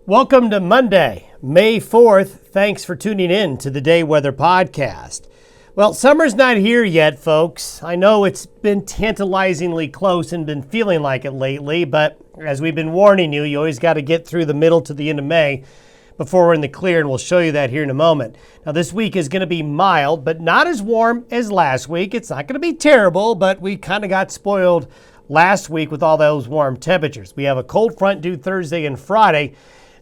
Welcome to Monday, May 4th. Thanks for tuning in to the Day Weather Podcast. Well, summer's not here yet, folks. I know it's been tantalizingly close and been feeling like it lately, but as we've been warning you, you always got to get through the middle to the end of May before we're in the clear, and we'll show you that here in a moment. Now, this week is going to be mild, but not as warm as last week. It's not going to be terrible, but we kind of got spoiled last week with all those warm temperatures. We have a cold front due Thursday and Friday.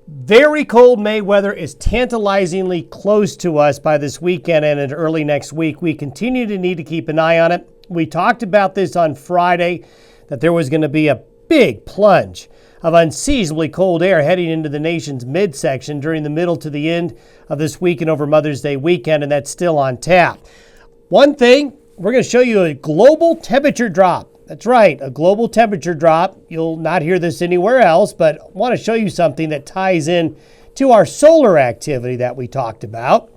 Very cold May weather is tantalizingly close to us by this weekend and into early next week. We continue to need to keep an eye on it. We talked about this on Friday, that there was going to be a big plunge of unseasonably cold air heading into the nation's midsection during the middle to the end of this week and over Mother's Day weekend, and that's still on tap. One thing, we're going to show you a global temperature drop. That's right, a global temperature drop. You'll not hear this anywhere else, but I want to show you something that ties in to our solar activity that we talked about.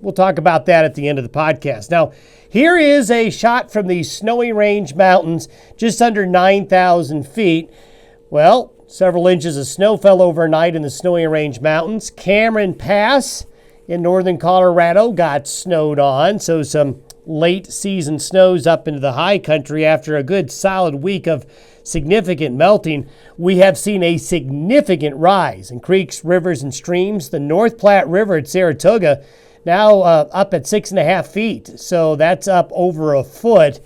We'll talk about that at the end of the podcast. Now, here is a shot from the Snowy Range Mountains, just under 9,000 feet. Well, several inches of snow fell overnight in the Snowy Range Mountains. Cameron Pass in northern Colorado got snowed on, so some late season snows up into the high country after a good solid week of significant melting. We have seen a significant rise in creeks, rivers, and streams. The North Platte River at Saratoga now up at 6.5 feet. So that's up over a foot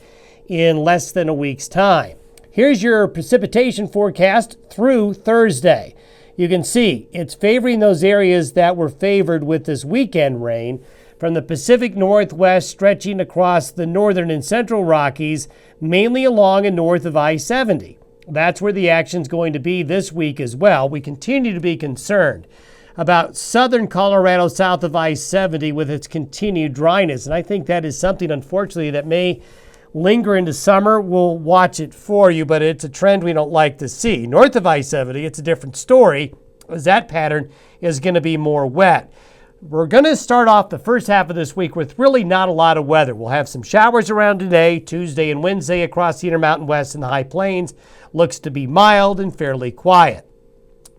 in less than a week's time. Here's your precipitation forecast through Thursday. You can see it's favoring those areas that were favored with this weekend rain, from the Pacific Northwest stretching across the northern and central Rockies, mainly along and north of I-70. That's where the action's going to be this week as well. We continue to be concerned about southern Colorado south of I-70 with its continued dryness. And I think that is something, unfortunately, that may linger into summer. We'll watch it for you, but it's a trend we don't like to see. North of I-70, it's a different story, as that pattern is going to be more wet. We're going to start off the first half of this week with really not a lot of weather. We'll have some showers around today, Tuesday and Wednesday across the Intermountain West and the High Plains. Looks to be mild and fairly quiet.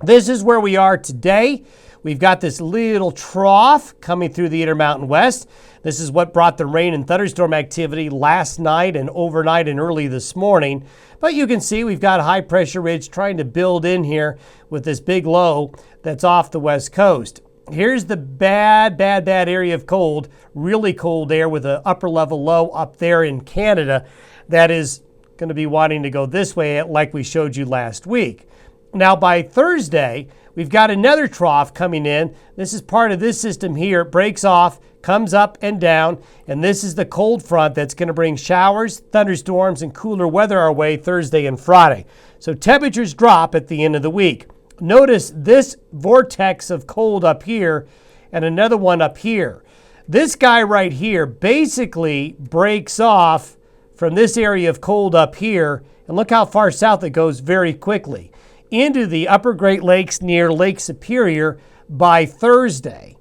This is where we are today. We've got this little trough coming through the Intermountain West. This is what brought the rain and thunderstorm activity last night and overnight and early this morning. But you can see we've got a high pressure ridge trying to build in here with this big low that's off the west coast. Here's the bad area of cold, really cold air with an upper level low up there in Canada that is going to be wanting to go this way like we showed you last week. Now by Thursday, we've got another trough coming in. This is part of this system here. It breaks off, comes up and down, and this is the cold front that's going to bring showers, thunderstorms, and cooler weather our way Thursday and Friday. So temperatures drop at the end of the week. Notice this vortex of cold up here and another one up here. This guy right here basically breaks off from this area of cold up here, and look how far south it goes very quickly, into the upper Great Lakes near Lake Superior by Thursday.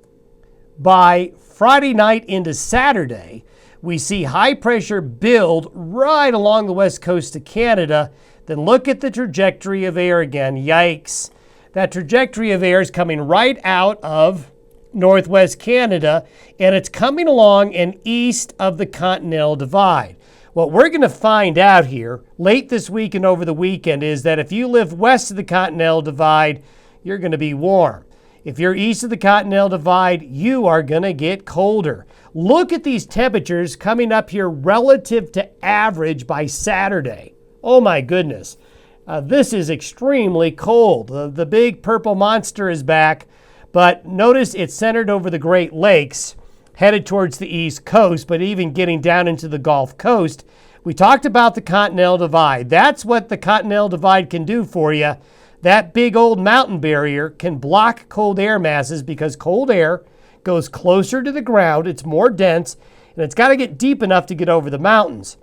By Friday night into Saturday, we see high pressure build right along the west coast of Canada. Then look at the trajectory of air again. Yikes. That trajectory of air is coming right out of northwest Canada, and it's coming along and east of the Continental Divide. What we're going to find out here late this week and over the weekend is that if you live west of the Continental Divide, you're going to be warm. If you're east of the Continental Divide, you are going to get colder. Look at these temperatures coming up here relative to average by Saturday. Oh my goodness. This is extremely cold. The big purple monster is back, but notice it's centered over the Great Lakes, headed towards the east coast, but even getting down into the Gulf Coast. We talked about the Continental Divide. That's what the Continental Divide can do for you. That big old mountain barrier can block cold air masses because cold air goes closer to the ground, it's more dense, and it's got to get deep enough to get over the mountains.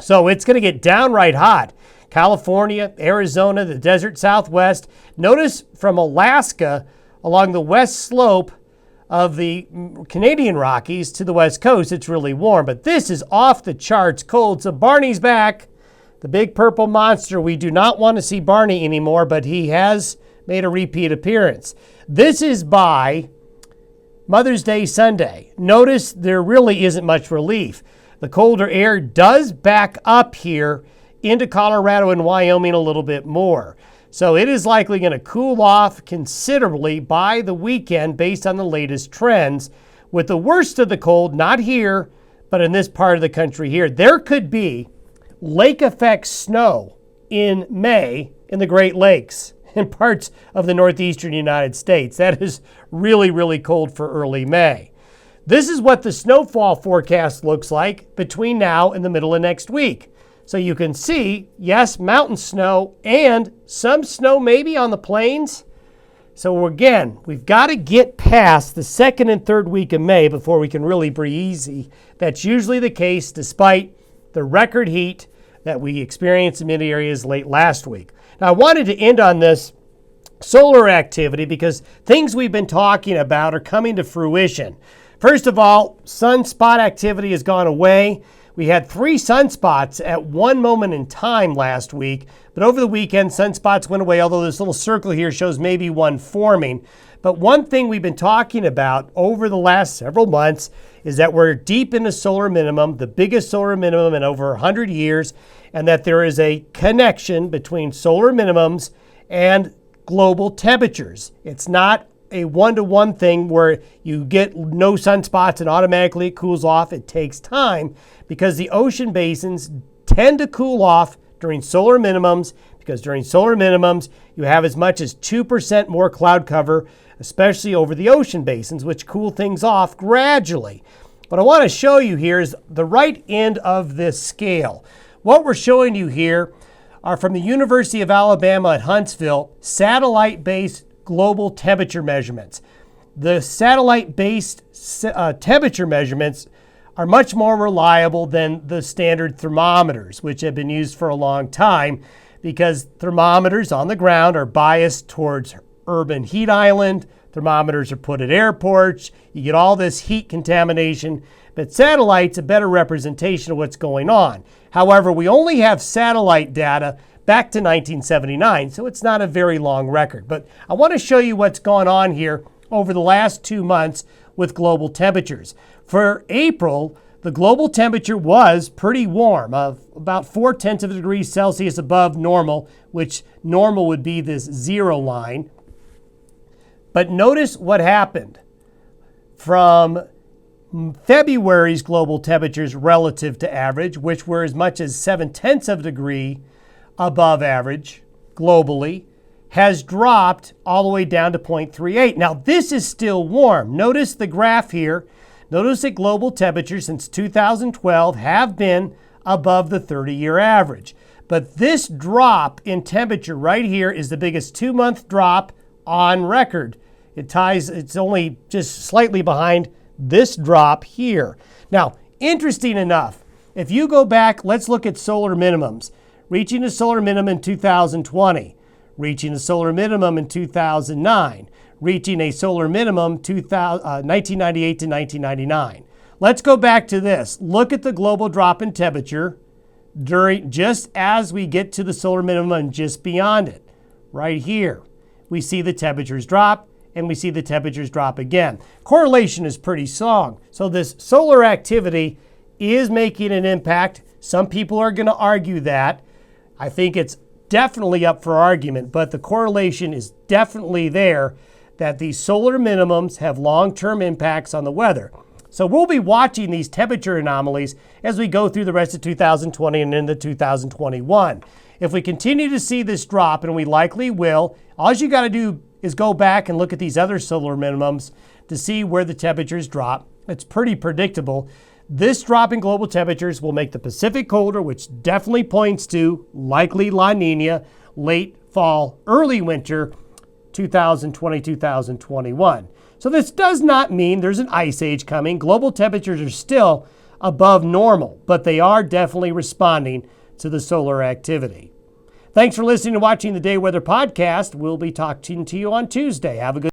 So it's going to get downright hot. California, Arizona, the desert Southwest. Notice from Alaska along the west slope of the Canadian Rockies to the west coast, it's really warm. But this is off the charts cold. So Barney's back, the big purple monster. We do not want to see Barney anymore, but he has made a repeat appearance. This is by Mother's Day Sunday. Notice there really isn't much relief. The colder air does back up here into Colorado and Wyoming a little bit more. So it is likely going to cool off considerably by the weekend based on the latest trends, with the worst of the cold not here, but in this part of the country here. There could be lake effect snow in May in the Great Lakes in parts of the northeastern United States. That is really, really cold for early May. This is what the snowfall forecast looks like between now and the middle of next week. So you can see, yes, mountain snow and some snow maybe on the plains. So again, we've got to get past the second and third week of May before we can really breathe easy. That's usually the case despite the record heat that we experienced in many areas late last week. Now, I wanted to end on this solar activity because things we've been talking about are coming to fruition. First of all, sunspot activity has gone away. We had 3 sunspots at one moment in time last week, but over the weekend, sunspots went away, although this little circle here shows maybe one forming. But one thing we've been talking about over the last several months is that we're deep into solar minimum, the biggest solar minimum in over 100 years, and that there is a connection between solar minimums and global temperatures. It's not a one-to-one thing where you get no sunspots and automatically it cools off. It takes time because the ocean basins tend to cool off during solar minimums, because during solar minimums you have as much as 2% more cloud cover, especially over the ocean basins, which cool things off gradually. What I want to show you here is the right end of this scale. What we're showing you here are from the University of Alabama at Huntsville, satellite-based global temperature measurements. The satellite-based temperature measurements are much more reliable than the standard thermometers, which have been used for a long time, because thermometers on the ground are biased towards urban heat island. Thermometers are put at airports. You get all this heat contamination, but satellite's a better representation of what's going on. However, we only have satellite data back to 1979, so it's not a very long record. But I want to show you what's gone on here over the last 2 months with global temperatures. For April, the global temperature was pretty warm, about 0.4 degrees Celsius above normal, which normal would be this 0 line. But notice what happened from February's global temperatures relative to average, which were as much as 0.7 of a degree above average globally, has dropped all the way down to 0.38. Now, this is still warm. Notice the graph here. Notice that global temperatures since 2012 have been above the 30-year average. But this drop in temperature right here is the biggest 2-month drop on record. It's only just slightly behind this drop here. Now, interesting enough, if you go back, let's look at solar minimums. Reaching a solar minimum in 2020, reaching a solar minimum in 2009, reaching a solar minimum 1998 to 1999. Let's go back to this. Look at the global drop in temperature just as we get to the solar minimum and just beyond it. Right here, we see the temperatures drop, and we see the temperatures drop again. Correlation is pretty strong. So this solar activity is making an impact. Some people are going to argue that. I think it's definitely up for argument, but the correlation is definitely there that these solar minimums have long-term impacts on the weather. So we'll be watching these temperature anomalies as we go through the rest of 2020 and into 2021. If we continue to see this drop, and we likely will, all you got to do is go back and look at these other solar minimums to see where the temperatures drop. It's pretty predictable. This drop in global temperatures will make the Pacific colder, which definitely points to likely La Nina, late fall, early winter, 2020-2021. So this does not mean there's an ice age coming. Global temperatures are still above normal, but they are definitely responding to the solar activity. Thanks for listening and watching the Day Weather Podcast. We'll be talking to you on Tuesday. Have a good